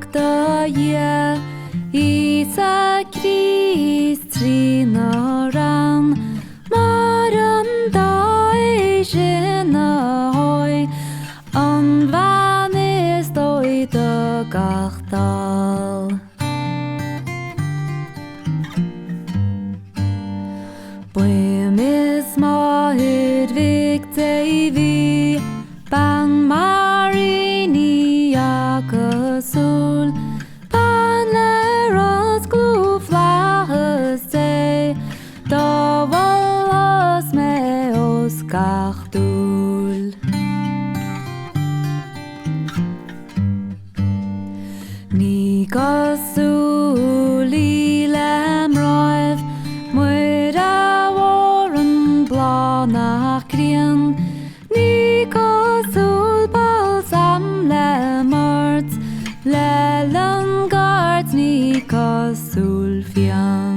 Mac Do Dhia Isa Christ Trinaran Maran Dai Jena Hoi Anvan is Doi de Gachtal Bwym is Mairéad Ní Ban Mairéad Ní cosúil Ban le glúflachas dé Dábhail me os gachdúil Ní cosúil í lem roimh Muire Warren Blánach Grian Ní cosúil balsam le mort Le langart ní cosúil fian